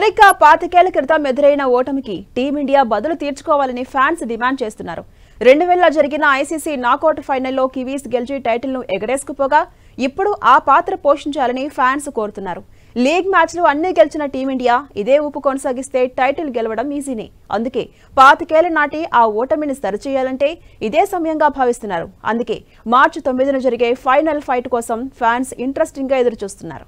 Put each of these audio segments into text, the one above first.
సరిగ్గా 25 ఏళ్ల క్రితం ఎదురైన ఓటమికి టీమిండియా బదులు తీర్చుకోవాలని ఫ్యాన్స్ డిమాండ్ చేస్తున్నారు. 2000లో జరిగిన ఐసీసీ నాకౌట్ ఫైనల్లో కివీస్ గెలిచి టైటిల్ను ఎగరేసుకుపోగా ఇప్పుడు ఆ పాత్ర పోషించాలని ఫ్యాన్స్ కోరుతున్నారు. లీగ్ మ్యాచ్లు అన్నీ గెలిచిన టీమిండియా ఇదే ఊపు కొనసాగిస్తే టైటిల్ గెలవడం ఈజీనే. అందుకే 25 ఏళ్ల నాటి ఆ ఓటమిని సరిచేయాలంటే ఇదే సమయంగా భావిస్తున్నారు. అందుకే మార్చి 9న జరిగే ఫైనల్ ఫైట్ కోసం ఫ్యాన్స్ ఇంట్రెస్టింగ్గా ఎదురుచూస్తున్నారు.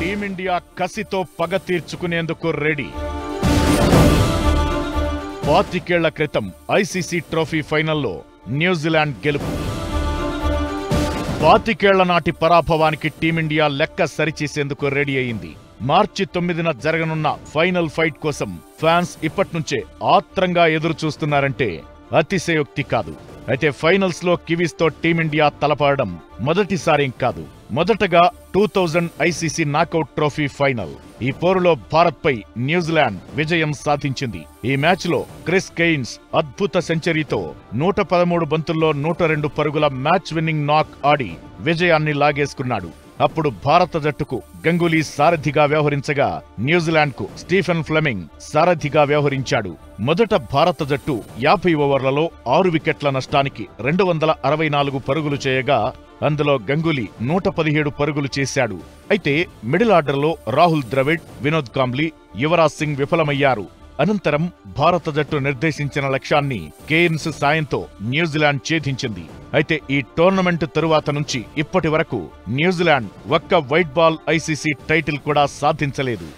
టీమిండియా కసితో పగ తీర్చుకునేందుకు రెడీ. 25 ఏళ్ల క్రితం ఐసీసీ ట్రోఫీ ఫైనల్లో న్యూజిలాండ్ గెలుపు. 25 ఏళ్ల నాటి పరాభవానికి టీమిండియా లెక్క సరిచేసేందుకు రెడీ అయింది. మార్చి 9న జరగనున్న ఫైనల్ ఫైట్ కోసం ఫ్యాన్స్ ఇప్పట్నుంచే ఆత్రంగా ఎదురు చూస్తున్నారంటే అతిశయోక్తి కాదు. అయితే ఫైనల్స్ లో కివీస్ తో టీమిండియా తలపడడం మొదటిసారేం కాదు. మొదటగా 2000 ఐసీసీ నాకౌట్ ట్రోఫీ ఫైనల్. ఈ పోరులో భారత్ పై న్యూజిలాండ్ విజయం సాధించింది. ఈ మ్యాచ్ లో క్రిస్ కెయిన్స్ అద్భుత సెంచరీతో 113 బంతుల్లో 102 పరుగుల మ్యాచ్ విన్నింగ్ నాక్ ఆడి విజయాన్ని లాగేసుకున్నాడు. అప్పుడు భారత జట్టుకు గంగూలీ సారథిగా వ్యవహరించగా న్యూజిలాండ్ కు స్టీఫెన్ ఫ్లెమింగ్ సారథిగా వ్యవహరించాడు. మొదట భారత జట్టు 50 ఓవర్లలో 6 వికెట్ల నష్టానికి 264 పరుగులు చేయగా అందులో గంగూలీ 117 పరుగులు చేశాడు. అయితే మిడిల్ ఆర్డర్లో రాహుల్ ద్రవిడ్, వినోద్ కాంబ్లీ, యువరాజ్ సింగ్ విఫలమయ్యారు. అనంతరం భారత జట్టు నిర్దేశించిన లక్ష్యాన్ని కేయిన్స్ సాయంతో న్యూజిలాండ్ ఛేదించింది. అయితే ఈ టోర్నమెంట్ తరువాత నుంచి ఇప్పటి వరకు న్యూజిలాండ్ ఒక్క వైట్ బాల్ ఐసీసీ టైటిల్ కూడా సాధించలేదు.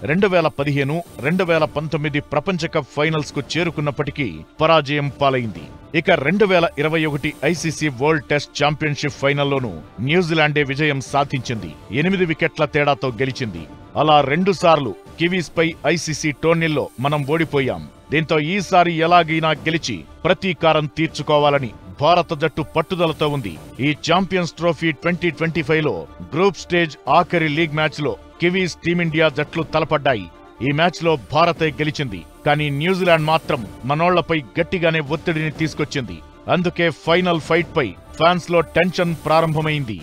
2015, 2019 ప్రపంచ కప్ ఫైనల్స్ కు చేరుకున్నప్పటికీ పరాజయం పాలైంది. ఇక 2021 ఐసీసీ వరల్డ్ టెస్ట్ ఛాంపియన్షిప్ ఫైనల్లోనూ న్యూజిలాండే విజయం సాధించింది. 8 వికెట్ల తేడాతో గెలిచింది. అలా 2 సార్లు కివీస్ పై ఐసీసీ టోర్నీల్లో మనం ఓడిపోయాం. దీంతో ఈసారి ఎలాగైనా గెలిచి ప్రతీకారం తీర్చుకోవాలని భారత జట్టు పట్టుదలతో ఉంది. ఈ ఛాంపియన్స్ ట్రోఫీ 2025లో గ్రూప్ స్టేజ్ ఆఖరి లీగ్ మ్యాచ్ లో కివీస్ టీమిండియా జట్లు తలపడ్డాయి. ఈ మ్యాచ్ లో భారతే గెలిచింది. కానీ న్యూజిలాండ్ మాత్రం మనోళ్లపై గట్టిగానే ఒత్తిడిని తీసుకొచ్చింది. అందుకే ఫైనల్ ఫైట్ పై ఫ్యాన్స్ లో టెన్షన్ ప్రారంభమైంది.